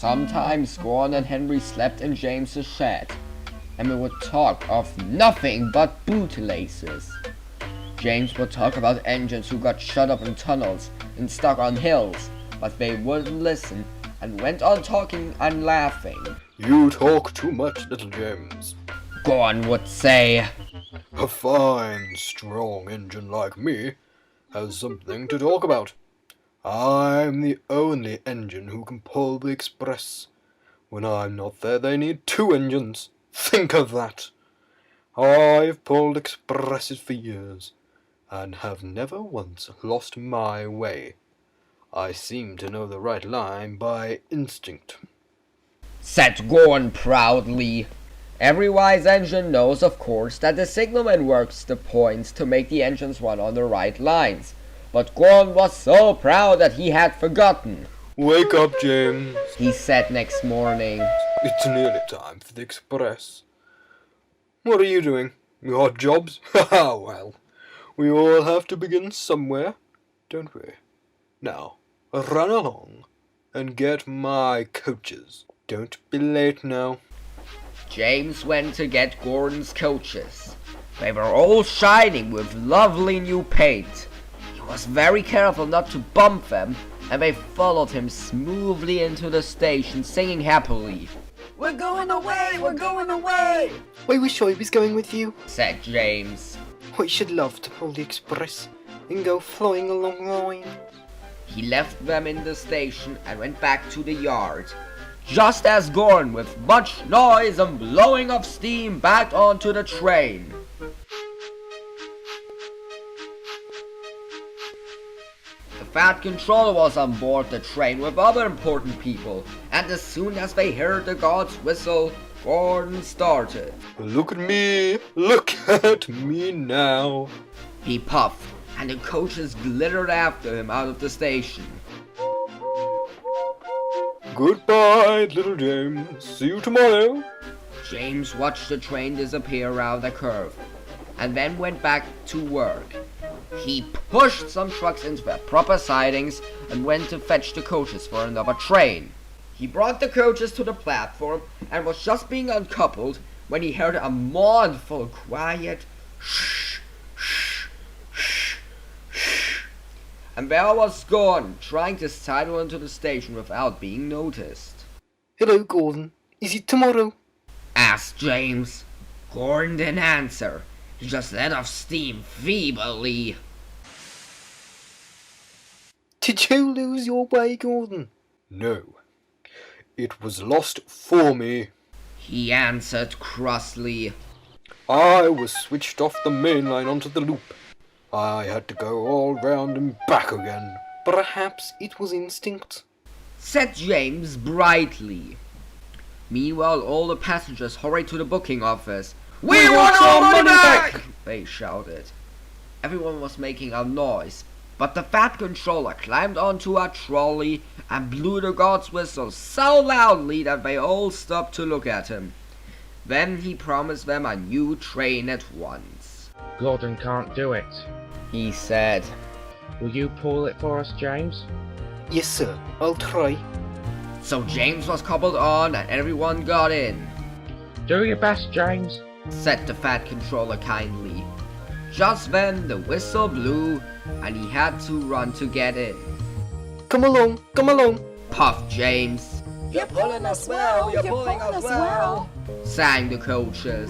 Sometimes Gordon and Henry slept in James's shed, and they would talk of nothing but bootlaces. James would talk about engines who got shut up in tunnels and stuck on hills, but they wouldn't listen and went on talking and laughing. You talk too much, little James. Gordon would say, A fine, strong engine like me has something to talk about. I'm the only engine who can pull the express. When I'm not there, they need 2 engines. Think of that. I've pulled expresses for years, and have never once lost my way. I seem to know the right line by instinct, said Gordon proudly. Every wise engine knows, of course, that the signalman works the points to make the engines run on the right lines. But Gordon was so proud that he had forgotten. Wake up, James, he said next morning. It's nearly time for the express. What are you doing? Your jobs? Ha well, we all have to begin somewhere, don't we? Now, run along and get my coaches. Don't be late now. James went to get Gordon's coaches. They were all shining with lovely new paint. He was very careful not to bump them, and they followed him smoothly into the station, singing happily. We're going away! We're going away! I wish I was going with you, said James. I should love to pull the express and go flying along the line. He left them in the station and went back to the yard, just as Gordon, with much noise and blowing of steam, backed onto the train. The Fat Controller was on board the train with other important people, and as soon as they heard the guard's whistle, Gordon started. Look at me now. He puffed, and the coaches glittered after him out of the station. Goodbye, little James. See you tomorrow. James watched the train disappear around a curve, and then went back to work. He pushed some trucks into their proper sidings and went to fetch the coaches for another train. He brought the coaches to the platform and was just being uncoupled when he heard a mournful, quiet shh, shh, shh, shh. And there was Gordon trying to sidle into the station without being noticed. Hello, Gordon. Is it tomorrow? asked James. Gordon didn't answer. He just let off steam feebly. Did you lose your way, Gordon? No. It was lost for me, he answered crossly. I was switched off the main line onto the loop. I had to go all round and back again. Perhaps it was instinct, said James brightly. Meanwhile, all the passengers hurried to the booking office. We want our money back! They shouted. Everyone was making a noise, but the Fat Controller climbed onto a trolley and blew the guard's whistle so loudly that they all stopped to look at him. Then he promised them a new train at once. Gordon can't do it, he said. Will you pull it for us, James? Yes, sir. I'll try. So James was coupled on and everyone got in. Do your best, James, said the Fat Controller kindly. Just then the whistle blew and he had to run to get in. Come along, puffed James. You're pulling us well, you're pulling us well, sang the coaches.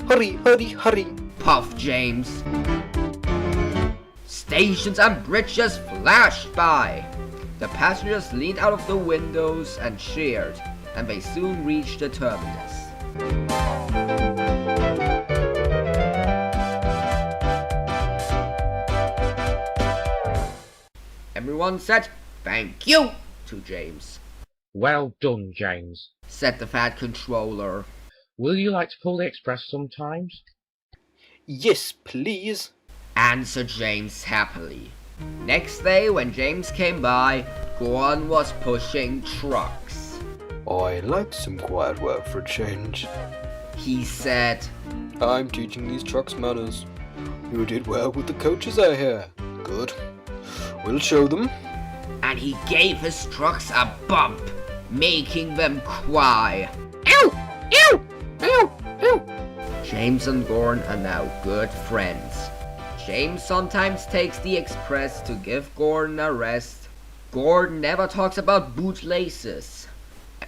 Hurry, puffed James. Stations and bridges flashed by. The passengers leaned out of the windows and cheered, and they soon reached the terminus. Everyone said, "Thank you," to James. Well done, James, said the Fat Controller. Will you like to pull the express sometimes? Yes, please, answered James happily. Next day, when James came by, Gordon was pushing trucks. I like some quiet work for a change, he said. I'm teaching these trucks manners. You did well with the coaches, I hear. Good. We'll show them. And he gave his trucks a bump, making them cry. Ow! Ow! Ow! Ow! James and Gordon are now good friends. James sometimes takes the express to give Gordon a rest. Gordon never talks about bootlaces.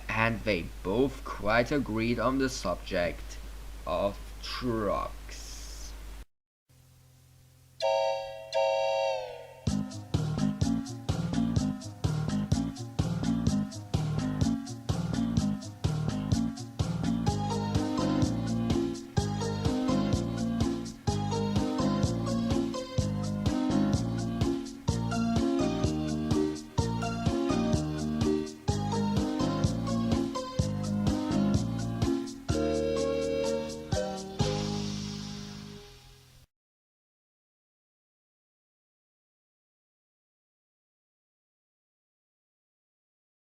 And they both quite agreed on the subject of trucks.